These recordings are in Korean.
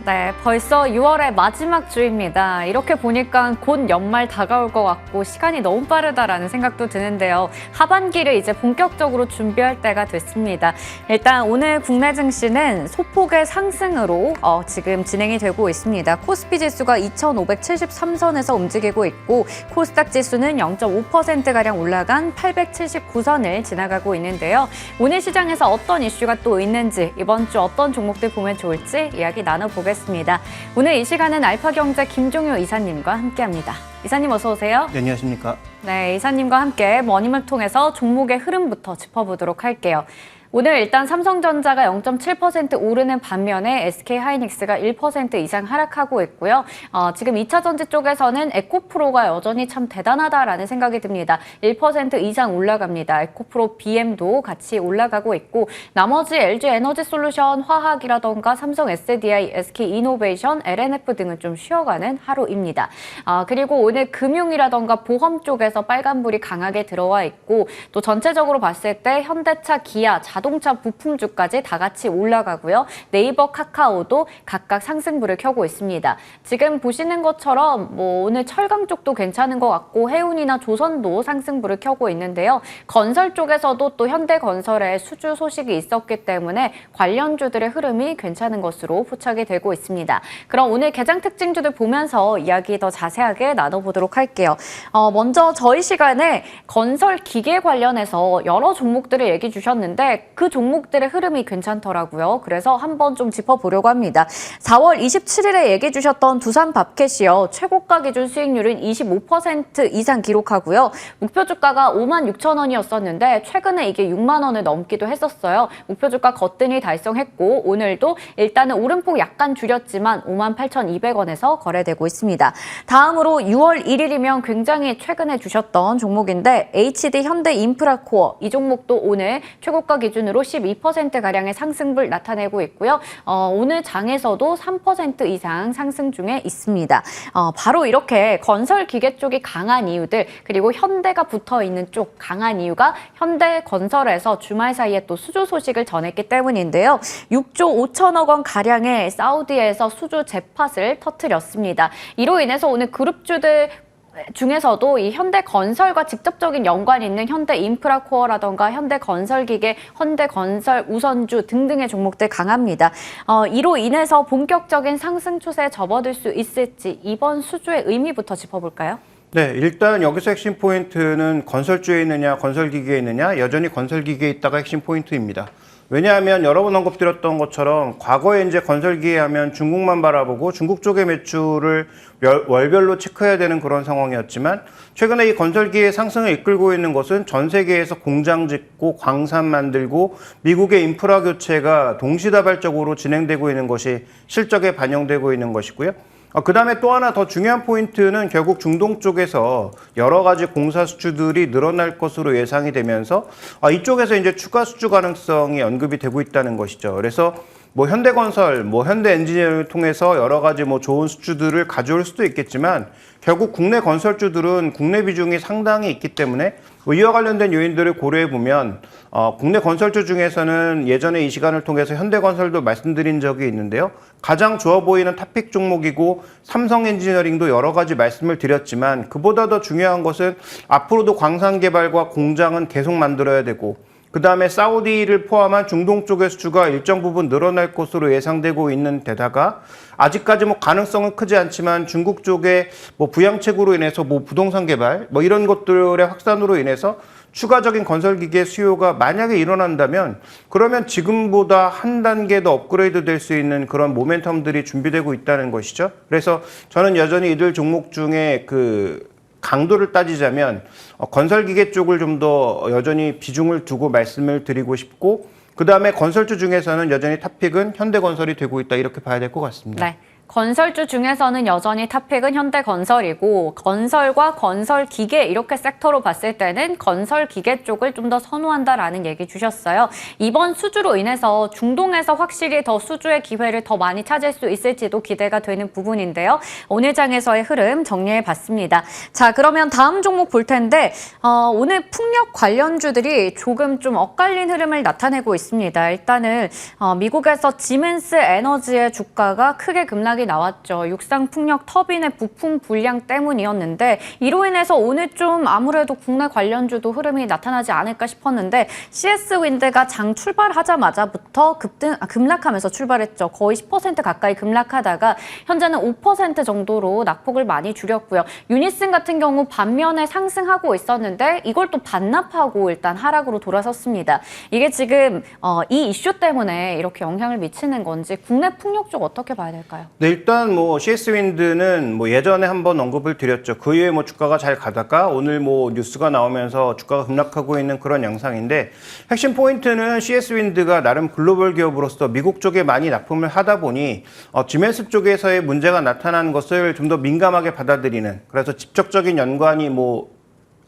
네, 벌써 6월의 마지막 주입니다. 이렇게 보니까 곧 연말 다가올 것 같고 시간이 너무 빠르다라는 생각도 드는데요. 하반기를 이제 본격적으로 준비할 때가 됐습니다. 일단 오늘 국내 증시는 소폭의 상승으로 지금 진행이 되고 있습니다. 코스피 지수가 2,573선에서 움직이고 있고 코스닥 지수는 0.5%가량 올라간 879선을 지나가고 있는데요. 오늘 시장에서 어떤 이슈가 또 있는지, 이번 주 어떤 종목들 보면 좋을지 이야기 나눠보겠습니다. 오늘 이 시간은 알파경제 김종효 이사님과 함께합니다. 이사님 어서 오세요. 네, 안녕하십니까. 네, 이사님과 함께 머니를 통해서 종목의 흐름부터 짚어보도록 할게요. 오늘 일단 삼성전자가 0.7% 오르는 반면에 SK하이닉스가 1% 이상 하락하고 있고요. 지금 2차 전지 쪽에서는 에코프로가 여전히 참 대단하다라는 생각이 듭니다. 1% 이상 올라갑니다. 에코프로 BM도 같이 올라가고 있고 나머지 LG에너지솔루션, 화학이라던가 삼성 SDI, SK이노베이션, LNF 등은 좀 쉬어가는 하루입니다. 그리고 오늘 금융이라던가 보험 쪽에서 빨간불이 강하게 들어와 있고 또 전체적으로 봤을 때 현대차, 기아, 자동차 부품주까지 다 같이 올라가고요. 네이버, 카카오도 각각 상승불을 켜고 있습니다. 지금 보시는 것처럼 오늘 철강 쪽도 괜찮은 것 같고 해운이나 조선도 상승불을 켜고 있는데요. 건설 쪽에서도 또 현대건설의 수주 소식이 있었기 때문에 관련주들의 흐름이 괜찮은 것으로 포착이 되고 있습니다. 그럼 오늘 개장 특징주들 보면서 이야기 더 자세하게 나눠보도록 할게요. 먼저 저희 시간에 건설 기계 관련해서 여러 종목들을 얘기해 주셨는데 그 종목들의 흐름이 괜찮더라고요. 그래서 한번 좀 짚어보려고 합니다. 4월 27일에 얘기해 주셨던 두산밥켓이요. 최고가 기준 수익률은 25% 이상 기록하고요. 목표 주가가 56,000원이었었는데 최근에 이게 6만 원을 넘기도 했었어요. 목표 주가 거뜬히 달성했고 오늘도 일단은 오름폭 약간 줄였지만 58,200원에서 거래되고 있습니다. 다음으로 6월 1일이면 굉장히 최근에 주셨던 종목인데 HD 현대인프라코어 이 종목도 오늘 최고가 기준으로 12%가량의 상승불 나타내고 있고요. 오늘 장에서도 3% 이상 상승 중에 있습니다. 바로 이렇게 건설 기계 쪽이 강한 이유들 그리고 현대가 붙어있는 쪽 강한 이유가 현대건설에서 주말 사이에 또 수주 소식을 전했기 때문인데요. 6조 5천억 원 가량의 사우디에서 수주 잭팟을 터뜨렸습니다. 이로 인해서 오늘 그룹주들 중에서도 이 현대건설과 직접적인 연관이 있는 현대인프라코어라던가 현대건설기계, 현대건설 우선주 등등의 종목들 강합니다. 이로 인해서 본격적인 상승 추세에 접어들 수 있을지 이번 수주의 의미부터 짚어볼까요? 네, 일단 여기서 핵심 포인트는 건설주에 있느냐, 건설기계에 있느냐, 여전히 건설기계에 있다가 핵심 포인트입니다. 왜냐하면 여러 번 언급드렸던 것처럼 과거에 이제 건설기계 하면 중국만 바라보고 중국 쪽의 매출을 월별로 체크해야 되는 그런 상황이었지만 최근에 이 건설기계 상승을 이끌고 있는 것은 전 세계에서 공장 짓고 광산 만들고 미국의 인프라 교체가 동시다발적으로 진행되고 있는 것이 실적에 반영되고 있는 것이고요. 그 다음에 또 하나 더 중요한 포인트는 결국 중동 쪽에서 여러 가지 공사 수주들이 늘어날 것으로 예상이 되면서 이쪽에서 이제 추가 수주 가능성이 언급이 되고 있다는 것이죠. 그래서 현대건설, 현대엔지니어링을 통해서 여러 가지 좋은 수주들을 가져올 수도 있겠지만 결국 국내 건설주들은 국내 비중이 상당히 있기 때문에 이와 관련된 요인들을 고려해 보면 국내 건설주 중에서는 예전에 이 시간을 통해서 현대건설도 말씀드린 적이 있는데요. 가장 좋아 보이는 탑픽 종목이고 삼성엔지니어링도 여러 가지 말씀을 드렸지만 그보다 더 중요한 것은 앞으로도 광산 개발과 공장은 계속 만들어야 되고 그 다음에 사우디를 포함한 중동 쪽의 수주가 일정 부분 늘어날 것으로 예상되고 있는 데다가 아직까지 가능성은 크지 않지만 중국 쪽의 부양책으로 인해서 부동산 개발 이런 것들의 확산으로 인해서 추가적인 건설기계 수요가 만약에 일어난다면 그러면 지금보다 한 단계 더 업그레이드 될 수 있는 그런 모멘텀들이 준비되고 있다는 것이죠. 그래서 저는 여전히 이들 종목 중에 강도를 따지자면 건설기계 쪽을 좀 더 여전히 비중을 두고 말씀을 드리고 싶고 그 다음에 건설주 중에서는 여전히 탑픽은 현대건설이 되고 있다 이렇게 봐야 될 것 같습니다. 네. 건설주 중에서는 여전히 탑픽은 현대건설이고 건설과 건설기계 이렇게 섹터로 봤을 때는 건설기계 쪽을 좀 더 선호한다라는 얘기 주셨어요. 이번 수주로 인해서 중동에서 확실히 더 수주의 기회를 더 많이 찾을 수 있을지도 기대가 되는 부분인데요. 오늘 장에서의 흐름 정리해봤습니다. 자, 그러면 다음 종목 볼 텐데 오늘 풍력 관련주들이 조금 좀 엇갈린 흐름을 나타내고 있습니다. 일단은 미국에서 지멘스 에너지의 주가가 크게 급락이 나왔죠. 육상 풍력 터빈의 부품 불량 때문이었는데 이로 인해서 오늘 좀 아무래도 국내 관련주도 흐름이 나타나지 않을까 싶었는데 CS 윈드가 장 출발하자마자부터 급락하면서 출발했죠. 거의 10% 가까이 급락하다가 현재는 5% 정도로 낙폭을 많이 줄였고요. 유니슨 같은 경우 반면에 상승하고 있었는데 이걸 또 반납하고 일단 하락으로 돌아섰습니다. 이게 지금 이 이슈 때문에 이렇게 영향을 미치는 건지 국내 풍력 쪽 어떻게 봐야 될까요? 네, 일단 뭐 CS 윈드는 뭐 예전에 한번 언급을 드렸죠. 그 이후에 뭐 주가가 잘 가다가 오늘 뭐 뉴스가 나오면서 주가가 급락하고 있는 그런 양상인데 핵심 포인트는 CS 윈드가 나름 글로벌 기업으로서 미국 쪽에 많이 납품을 하다 보니 지멘스 쪽에서의 문제가 나타난 것을 좀 더 민감하게 받아들이는, 그래서 직접적인 연관이 뭐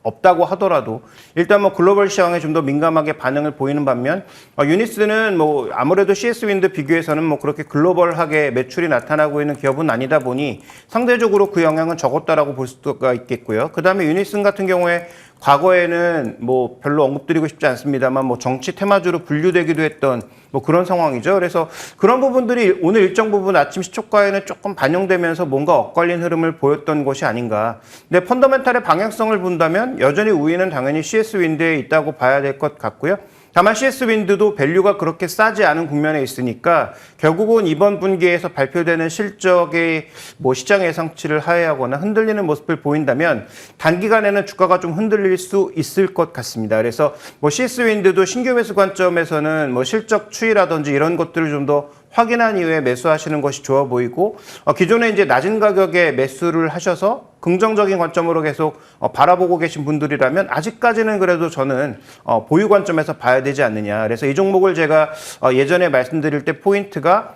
없다고 하더라도 일단 뭐 글로벌 시장에 좀 더 민감하게 반응을 보이는 반면 유니스는 뭐 아무래도 CS 윈드 비교해서는 뭐 그렇게 글로벌하게 매출이 나타나고 있는 기업은 아니다 보니 상대적으로 그 영향은 적었다라고 볼 수가 있겠고요. 그다음에 유니슨 같은 경우에 과거에는 뭐 별로 언급드리고 싶지 않습니다만 뭐 정치 테마주로 분류되기도 했던 뭐 그런 상황이죠. 그래서 그런 부분들이 오늘 일정 부분 아침 시초가에는 조금 반영되면서 뭔가 엇갈린 흐름을 보였던 것이 아닌가. 근데 펀더멘탈의 방향성을 본다면 여전히 우위는 당연히 CS 윈드에 있다고 봐야 될 것 같고요. 다만 CS 윈드도 밸류가 그렇게 싸지 않은 국면에 있으니까 결국은 이번 분기에서 발표되는 실적의 뭐 시장 예상치를 하회하거나 흔들리는 모습을 보인다면 단기간에는 주가가 좀 흔들릴 수 있을 것 같습니다. 그래서 뭐 CS 윈드도 신규 매수 관점에서는 뭐 실적 추이라든지 이런 것들을 좀 더 확인한 이후에 매수하시는 것이 좋아 보이고 기존에 이제 낮은 가격에 매수를 하셔서 긍정적인 관점으로 계속 바라보고 계신 분들이라면 아직까지는 그래도 저는 보유 관점에서 봐야 되지 않느냐. 그래서 이 종목을 제가 예전에 말씀드릴 때 포인트가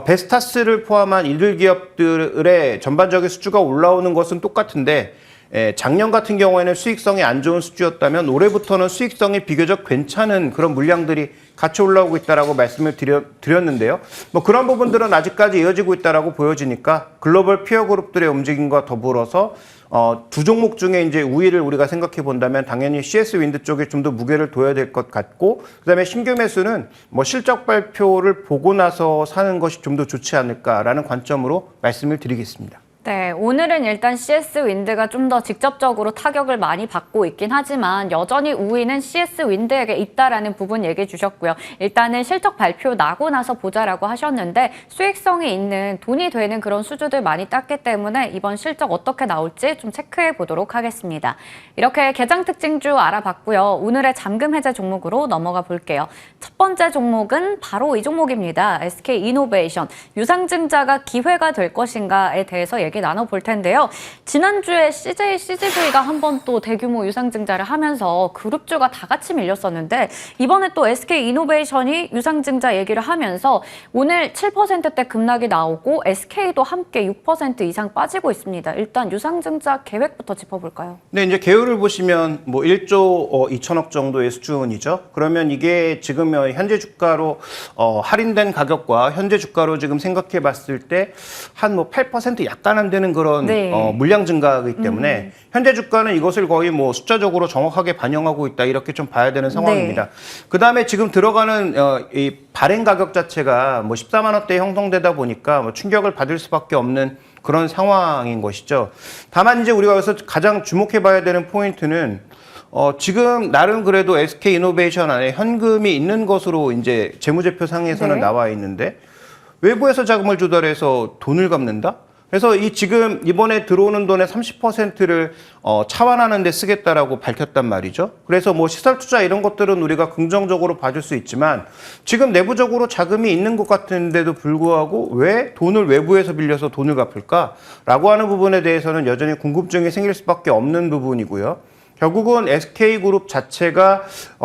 베스타스를 포함한 일일 기업들의 전반적인 수주가 올라오는 것은 똑같은데 작년 같은 경우에는 수익성이 안 좋은 수주였다면 올해부터는 수익성이 비교적 괜찮은 그런 물량들이 같이 올라오고 있다라고 말씀을 드렸는데요. 뭐 그런 부분들은 아직까지 이어지고 있다라고 보여지니까 글로벌 피어 그룹들의 움직임과 더불어서 두 종목 중에 이제 우위를 우리가 생각해 본다면 당연히 CS 윈드 쪽에 좀 더 무게를 둬야 될 것 같고, 그다음에 신규 매수는 뭐 실적 발표를 보고 나서 사는 것이 좀 더 좋지 않을까라는 관점으로 말씀을 드리겠습니다. 네, 오늘은 일단 CS 윈드가 좀 더 직접적으로 타격을 많이 받고 있긴 하지만 여전히 우위는 CS 윈드에게 있다라는 부분 얘기해 주셨고요. 일단은 실적 발표 나고 나서 보자라고 하셨는데 수익성이 있는 돈이 되는 그런 수주들 많이 땄기 때문에 이번 실적 어떻게 나올지 좀 체크해 보도록 하겠습니다. 이렇게 개장 특징주 알아봤고요. 오늘의 잠금 해제 종목으로 넘어가 볼게요. 첫 번째 종목은 바로 이 종목입니다. SK 이노베이션. 유상증자가 기회가 될 것인가에 대해서 얘기 나눠볼 텐데요. 지난주에 CJCGV가 한번 또 대규모 유상증자를 하면서 그룹주가 다 같이 밀렸었는데 이번에 또 SK 이노베이션이 유상증자 얘기를 하면서 오늘 7%대 급락이 나오고 SK도 함께 6% 이상 빠지고 있습니다. 일단 유상증자 계획부터 짚어볼까요? 네, 이제 개요를 보시면 뭐 1조 2천억 정도의 수준이죠. 그러면 이게 지금 현재 주가로 할인된 가격과 현재 주가로 지금 생각해 봤을 때 한 뭐 8% 약간 안 되는 그런 네. 물량 증가이기 때문에 현재 주가는 이것을 거의 뭐 숫자적으로 정확하게 반영하고 있다, 이렇게 좀 봐야 되는 상황입니다. 네. 그다음에 지금 들어가는 이 발행 가격 자체가 뭐 14만 원대에 형성되다 보니까 뭐 충격을 받을 수밖에 없는 그런 상황인 것이죠. 다만 이제 우리가 여기서 가장 주목해 봐야 되는 포인트는 지금 나름 그래도 SK 이노베이션 안에 현금이 있는 것으로 이제 재무제표 상에서는 네. 나와 있는데 외부에서 자금을 조달해서 돈을 갚는다? 그래서 이 지금 이번에 들어오는 돈의 30%를 차환하는 데 쓰겠다라고 밝혔단 말이죠. 그래서 뭐 시설 투자 이런 것들은 우리가 긍정적으로 봐줄 수 있지만 지금 내부적으로 자금이 있는 것 같은데도 불구하고 왜 돈을 외부에서 빌려서 돈을 갚을까라고 하는 부분에 대해서는 여전히 궁금증이 생길 수밖에 없는 부분이고요. 결국은 SK그룹 자체가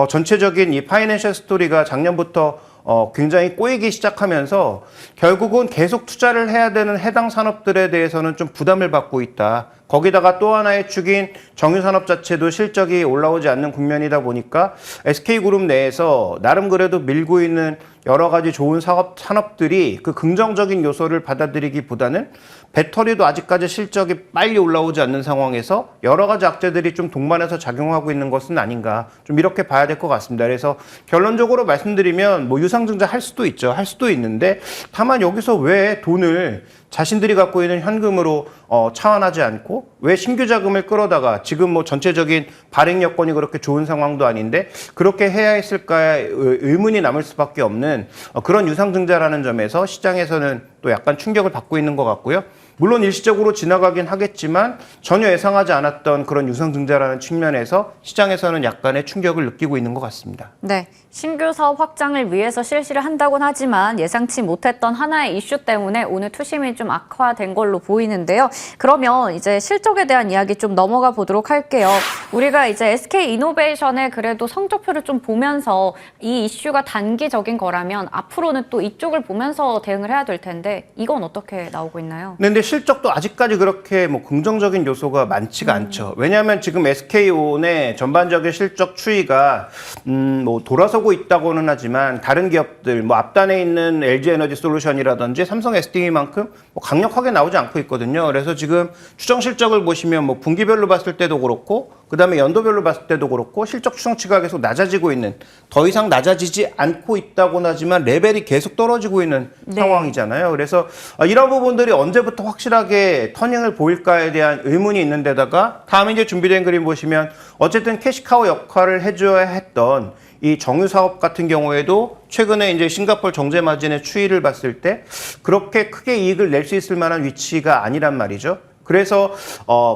전체적인 이 파이낸셜 스토리가 작년부터 굉장히 꼬이기 시작하면서 결국은 계속 투자를 해야 되는 해당 산업들에 대해서는 좀 부담을 받고 있다. 거기다가 또 하나의 축인 정유산업 자체도 실적이 올라오지 않는 국면이다 보니까 SK그룹 내에서 나름 그래도 밀고 있는 여러 가지 좋은 산업들이 그 긍정적인 요소를 받아들이기보다는 배터리도 아직까지 실적이 빨리 올라오지 않는 상황에서 여러 가지 악재들이 좀 동반해서 작용하고 있는 것은 아닌가, 좀 이렇게 봐야 될 것 같습니다. 그래서 결론적으로 말씀드리면 뭐 유상증자 할 수도 있죠. 할 수도 있는데 다만 여기서 왜 돈을 자신들이 갖고 있는 현금으로 차환하지 않고 왜 신규 자금을 끌어다가 지금 뭐 전체적인 발행 여건이 그렇게 좋은 상황도 아닌데 그렇게 해야 했을까의 의문이 남을 수밖에 없는 그런 유상증자라는 점에서 시장에서는 또 약간 충격을 받고 있는 것 같고요. 물론 일시적으로 지나가긴 하겠지만 전혀 예상하지 않았던 그런 유상증자라는 측면에서 시장에서는 약간의 충격을 느끼고 있는 것 같습니다. 네, 신규 사업 확장을 위해서 실시를 한다곤 하지만 예상치 못했던 하나의 이슈 때문에 오늘 투심이 좀 악화된 걸로 보이는데요. 그러면 이제 실적에 대한 이야기 좀 넘어가 보도록 할게요. 우리가 이제 SK이노베이션의 그래도 성적표를 좀 보면서 이 이슈가 단기적인 거라면 앞으로는 또 이쪽을 보면서 대응을 해야 될 텐데 이건 어떻게 나오고 있나요? 네, 근데 실적도 아직까지 그렇게 뭐 긍정적인 요소가 많지가 않죠. 왜냐하면 지금 SK온의 전반적인 실적 추이가 뭐 돌아서고 있다고는 하지만 다른 기업들 뭐 앞단에 있는 LG에너지솔루션이라든지 삼성 SD만큼 뭐 강력하게 나오지 않고 있거든요. 그래서 지금 추정 실적을 보시면 뭐 분기별로 봤을 때도 그렇고 그다음에 연도별로 봤을 때도 그렇고 실적 추정치가 계속 낮아지고 있는, 더 이상 낮아지지 않고 있다고는 하지만 레벨이 계속 떨어지고 있는 상황이잖아요. 그래서 이런 부분들이 언제부터 확실하게 터닝을 보일까에 대한 의문이 있는 데다가 다음 이제 준비된 그림 보시면 어쨌든 캐시카우 역할을 해줘야 했던 이 정유 사업 같은 경우에도 최근에 이제 싱가포르 정제 마진의 추이를 봤을 때 그렇게 크게 이익을 낼 수 있을 만한 위치가 아니란 말이죠. 그래서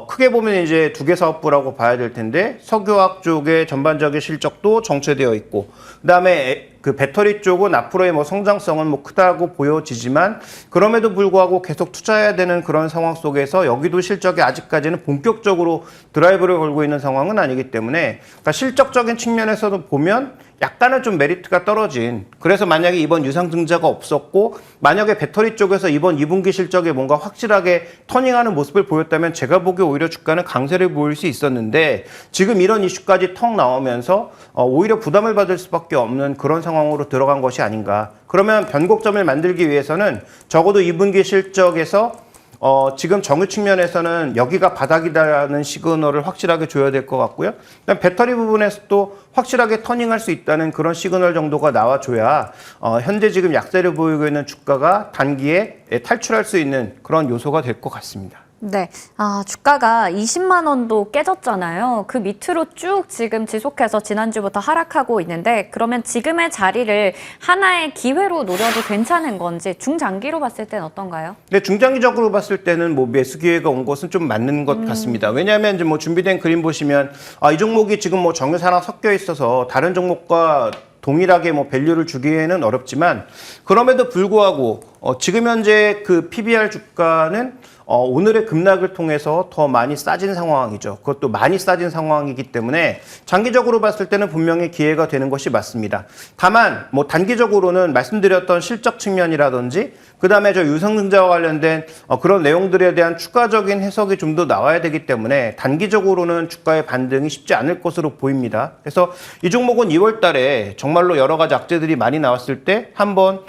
크게 보면 이제 두 개 사업부라고 봐야 될 텐데 석유화학 쪽의 전반적인 실적도 정체되어 있고 그다음에 그 배터리 쪽은 앞으로의 뭐 성장성은 뭐 크다고 보여지지만 그럼에도 불구하고 계속 투자해야 되는 그런 상황 속에서 여기도 실적이 아직까지는 본격적으로 드라이브를 걸고 있는 상황은 아니기 때문에 그러니까 실적적인 측면에서도 보면 약간은 좀 메리트가 떨어진, 그래서 만약에 이번 유상증자가 없었고 만약에 배터리 쪽에서 이번 2분기 실적에 뭔가 확실하게 터닝하는 모습을 보였다면 제가 보기에 오히려 주가는 강세를 보일 수 있었는데 지금 이런 이슈까지 턱 나오면서 오히려 부담을 받을 수밖에 없는 그런 상황으로 들어간 것이 아닌가. 그러면 변곡점을 만들기 위해서는 적어도 2분기 실적에서 지금 정유 측면에서는 여기가 바닥이다라는 시그널을 확실하게 줘야 될 것 같고요. 그다음 배터리 부분에서도 확실하게 터닝할 수 있다는 그런 시그널 정도가 나와줘야 현재 지금 약세를 보이고 있는 주가가 단기에 탈출할 수 있는 그런 요소가 될 것 같습니다. 네, 주가가 20만 원도 깨졌잖아요. 그 밑으로 쭉 지금 지속해서 지난주부터 하락하고 있는데 그러면 지금의 자리를 하나의 기회로 노려도 괜찮은 건지 중장기로 봤을 땐 어떤가요? 네, 중장기적으로 봤을 때는 뭐 매수 기회가 온 것은 좀 맞는 것 같습니다. 왜냐하면 이제 뭐 준비된 그림 보시면 이 종목이 지금 뭐 정유사랑 섞여 있어서 다른 종목과 동일하게 뭐 밸류를 주기에는 어렵지만 그럼에도 불구하고 지금 현재 그 PBR 주가는 오늘의 급락을 통해서 더 많이 싸진 상황이죠. 그것도 많이 싸진 상황이기 때문에 장기적으로 봤을 때는 분명히 기회가 되는 것이 맞습니다. 다만 뭐 단기적으로는 말씀드렸던 실적 측면이라든지 그다음에 저 유상증자와 관련된 그런 내용들에 대한 추가적인 해석이 좀 더 나와야 되기 때문에 단기적으로는 주가의 반등이 쉽지 않을 것으로 보입니다. 그래서 이 종목은 2월 달에 정말로 여러 가지 악재들이 많이 나왔을 때 한번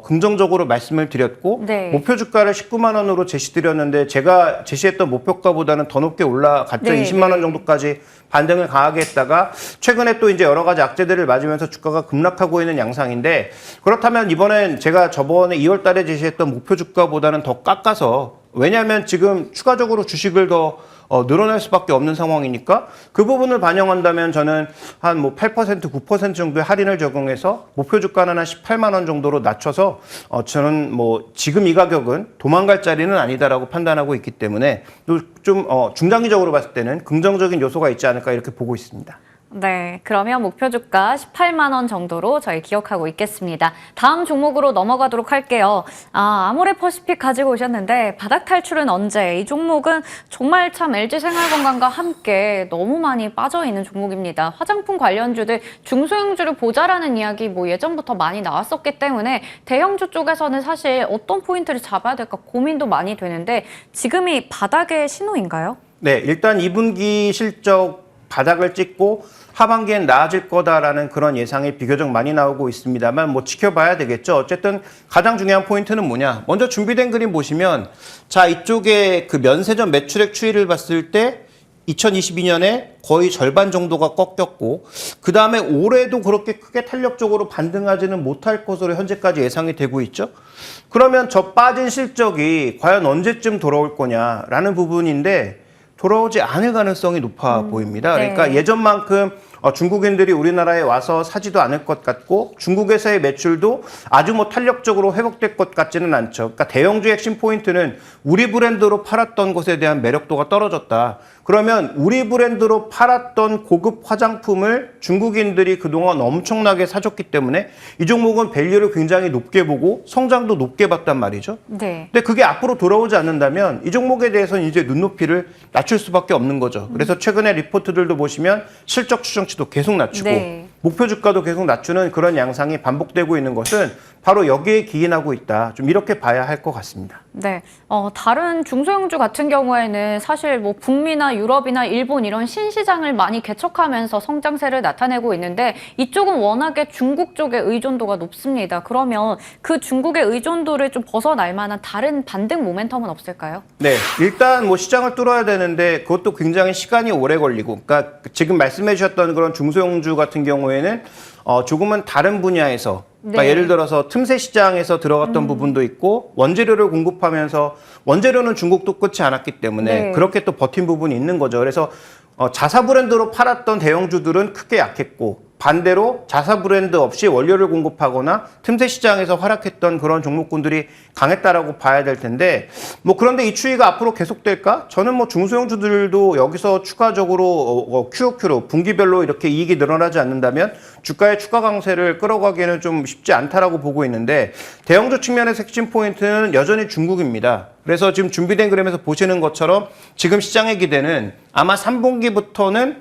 긍정적으로 말씀을 드렸고 네. 목표 주가를 19만 원으로 제시드렸는데 제가 제시했던 목표가보다는 더 높게 올라갔죠. 네, 20만 원 정도까지 반등을 강하게 했다가 최근에 또 이제 여러 가지 악재들을 맞으면서 주가가 급락하고 있는 양상인데 그렇다면 이번엔 제가 저번에 2월 달에 제시했던 목표 주가보다는 더 깎아서, 왜냐하면 지금 추가적으로 주식을 더 늘어날 수밖에 없는 상황이니까 그 부분을 반영한다면 저는 한 뭐 8%, 9% 정도의 할인을 적용해서 목표 주가는 한 18만 원 정도로 낮춰서 저는 뭐 지금 이 가격은 도망갈 자리는 아니다라고 판단하고 있기 때문에 좀 중장기적으로 봤을 때는 긍정적인 요소가 있지 않을까 이렇게 보고 있습니다. 네, 그러면 목표 주가 18만 원 정도로 저희 기억하고 있겠습니다. 다음 종목으로 넘어가도록 할게요. 아모레퍼시픽 가지고 오셨는데 바닥 탈출은 언제? 이 종목은 정말 참 LG생활건강과 함께 너무 많이 빠져있는 종목입니다. 화장품 관련주들 중소형주를 보자라는 이야기 뭐 예전부터 많이 나왔었기 때문에 대형주 쪽에서는 사실 어떤 포인트를 잡아야 될까 고민도 많이 되는데 지금이 바닥의 신호인가요? 네, 일단 2분기 실적 바닥을 찍고 하반기엔 나아질 거다라는 그런 예상이 비교적 많이 나오고 있습니다만 뭐 지켜봐야 되겠죠. 어쨌든 가장 중요한 포인트는 뭐냐. 먼저 준비된 그림 보시면 자, 이쪽에 그 면세점 매출액 추이를 봤을 때 2022년에 거의 절반 정도가 꺾였고 그 다음에 올해도 그렇게 크게 탄력적으로 반등하지는 못할 것으로 현재까지 예상이 되고 있죠. 그러면 저 빠진 실적이 과연 언제쯤 돌아올 거냐라는 부분인데 돌아오지 않을 가능성이 높아 보입니다. 네. 그러니까 예전만큼 중국인들이 우리나라에 와서 사지도 않을 것 같고 중국에서의 매출도 아주 뭐 탄력적으로 회복될 것 같지는 않죠. 그러니까 대형주 핵심 포인트는 우리 브랜드로 팔았던 것에 대한 매력도가 떨어졌다. 그러면 우리 브랜드로 팔았던 고급 화장품을 중국인들이 그동안 엄청나게 사줬기 때문에 이 종목은 밸류를 굉장히 높게 보고 성장도 높게 봤단 말이죠. 네. 근데 그게 앞으로 돌아오지 않는다면 이 종목에 대해서는 이제 눈높이를 낮출 수밖에 없는 거죠. 그래서 최근에 리포트들도 보시면 실적 추정치도 계속 낮추고 네. 목표 주가도 계속 낮추는 그런 양상이 반복되고 있는 것은 바로 여기에 기인하고 있다. 좀 이렇게 봐야 할 것 같습니다. 네, 다른 중소형주 같은 경우에는 사실 뭐 북미나 유럽이나 일본 이런 신시장을 많이 개척하면서 성장세를 나타내고 있는데 이쪽은 워낙에 중국 쪽의 의존도가 높습니다. 그러면 그 중국의 의존도를 좀 벗어날 만한 다른 반등 모멘텀은 없을까요? 네, 일단 뭐 시장을 뚫어야 되는데 그것도 굉장히 시간이 오래 걸리고, 그러니까 지금 말씀해 주셨던 그런 중소형주 같은 경우에는 조금은 다른 분야에서 그러니까 네. 예를 들어서 틈새 시장에서 들어갔던 부분도 있고 원재료를 공급하면서 원재료는 중국도 끝이 않았기 때문에 네. 그렇게 또 버틴 부분이 있는 거죠. 그래서 자사 브랜드로 팔았던 대형주들은 크게 약했고 반대로 자사 브랜드 없이 원료를 공급하거나 틈새 시장에서 활약했던 그런 종목군들이 강했다라고 봐야 될 텐데 뭐 그런데 이 추이가 앞으로 계속될까? 저는 뭐 중소형주들도 여기서 추가적으로 QOQ로 분기별로 이렇게 이익이 늘어나지 않는다면 주가의 추가 강세를 끌어가기에는 좀 쉽지 않다라고 보고 있는데 대형주 측면에서 핵심 포인트는 여전히 중국입니다. 그래서 지금 준비된 그림에서 보시는 것처럼 지금 시장의 기대는 아마 3분기부터는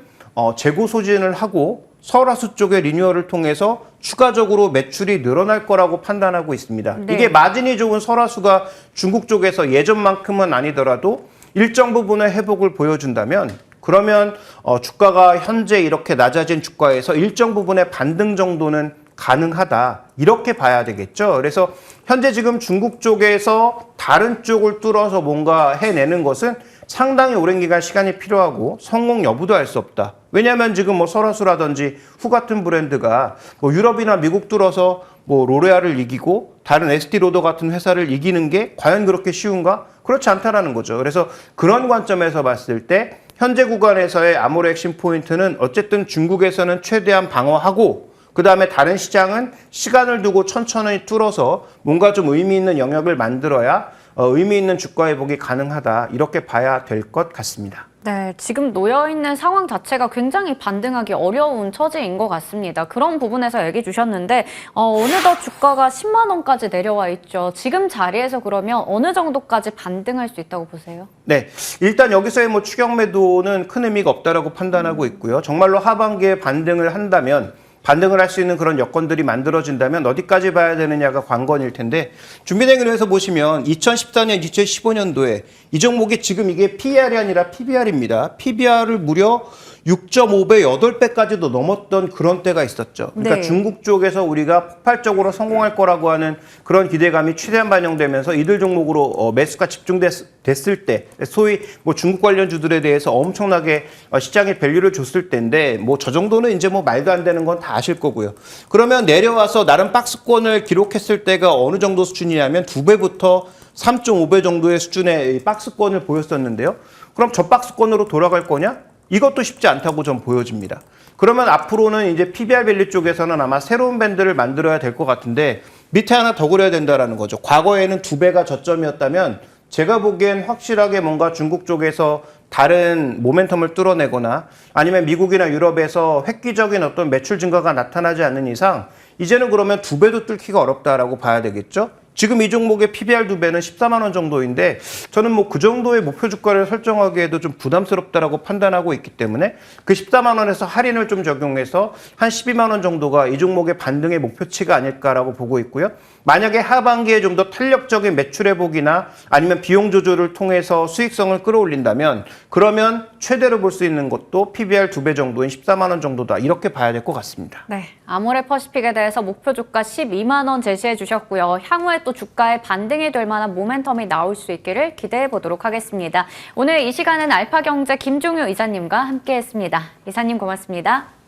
재고 소진을 하고 서울하수 쪽의 리뉴얼을 통해서 추가적으로 매출이 늘어날 거라고 판단하고 있습니다. 네. 이게 마진이 좋은 설화수가 중국 쪽에서 예전만큼은 아니더라도 일정 부분의 회복을 보여준다면 그러면 주가가 현재 이렇게 낮아진 주가에서 일정 부분의 반등 정도는 가능하다. 이렇게 봐야 되겠죠. 그래서 현재 지금 중국 쪽에서 다른 쪽을 뚫어서 뭔가 해내는 것은 상당히 오랜 기간 시간이 필요하고 성공 여부도 알 수 없다. 왜냐하면 지금 뭐 설화수라든지 후 같은 브랜드가 뭐 유럽이나 미국 뚫어서 뭐 로레알을 이기고 다른 에스티로더 같은 회사를 이기는 게 과연 그렇게 쉬운가? 그렇지 않다라는 거죠. 그래서 그런 관점에서 봤을 때 현재 구간에서의 아모레 핵심 포인트는 어쨌든 중국에서는 최대한 방어하고 그 다음에 다른 시장은 시간을 두고 천천히 뚫어서 뭔가 좀 의미 있는 영역을 만들어야 의미 있는 주가 회복이 가능하다. 이렇게 봐야 될 것 같습니다. 네, 지금 놓여있는 상황 자체가 굉장히 반등하기 어려운 처지인 것 같습니다. 그런 부분에서 얘기 주셨는데 어느덧 주가가 10만 원까지 내려와 있죠. 지금 자리에서 그러면 어느 정도까지 반등할 수 있다고 보세요? 네, 일단 여기서의 뭐 추격 매도는 큰 의미가 없다라고 판단하고 있고요. 정말로 하반기에 반등을 한다면 반등을 할 수 있는 그런 여건들이 만들어진다면 어디까지 봐야 되느냐가 관건일 텐데 준비된 그림에서 보시면 2014년, 2015년도에 이 종목이 지금 이게 PER이 아니라 PBR입니다. PBR을 무려 6.5배, 8배까지도 넘었던 그런 때가 있었죠. 그러니까 네. 중국 쪽에서 우리가 폭발적으로 성공할 거라고 하는 그런 기대감이 최대한 반영되면서 이들 종목으로 매수가 집중됐을 때 소위 뭐 중국 관련주들에 대해서 엄청나게 시장에 밸류를 줬을 때인데 뭐 저 정도는 이제 뭐 말도 안 되는 건 다 아실 거고요. 그러면 내려와서 나름 박스권을 기록했을 때가 어느 정도 수준이냐면 2배부터 3.5배 정도의 수준의 박스권을 보였었는데요. 그럼 저 박스권으로 돌아갈 거냐? 이것도 쉽지 않다고 좀 보여집니다. 그러면 앞으로는 이제 PBR 밸류 쪽에서는 아마 새로운 밴드를 만들어야 될 것 같은데 밑에 하나 더 그려야 된다는 거죠. 과거에는 2배가 저점이었다면 제가 보기엔 확실하게 뭔가 중국 쪽에서 다른 모멘텀을 뚫어내거나 아니면 미국이나 유럽에서 획기적인 어떤 매출 증가가 나타나지 않는 이상 이제는 그러면 2배도 뚫기가 어렵다라고 봐야 되겠죠. 지금 이 종목의 PBR 2배는 14만 원 정도인데 저는 뭐 그 정도의 목표 주가를 설정하기에도 좀 부담스럽다라고 판단하고 있기 때문에 그 14만 원에서 할인을 좀 적용해서 한 12만 원 정도가 이 종목의 반등의 목표치가 아닐까라고 보고 있고요. 만약에 하반기에 좀 더 탄력적인 매출 회복이나 아니면 비용 조절을 통해서 수익성을 끌어올린다면 그러면 최대로 볼 수 있는 것도 PBR 2배 정도인 14만 원 정도다. 이렇게 봐야 될 것 같습니다. 네, 아모레퍼시픽에 대해서 목표 주가 12만 원 제시해 주셨고요. 향후에 또 주가에 반등이 될 만한 모멘텀이 나올 수 있기를 기대해 보도록 하겠습니다. 오늘 이 시간은 알파경제 김종효 이사님과 함께했습니다. 이사님 고맙습니다.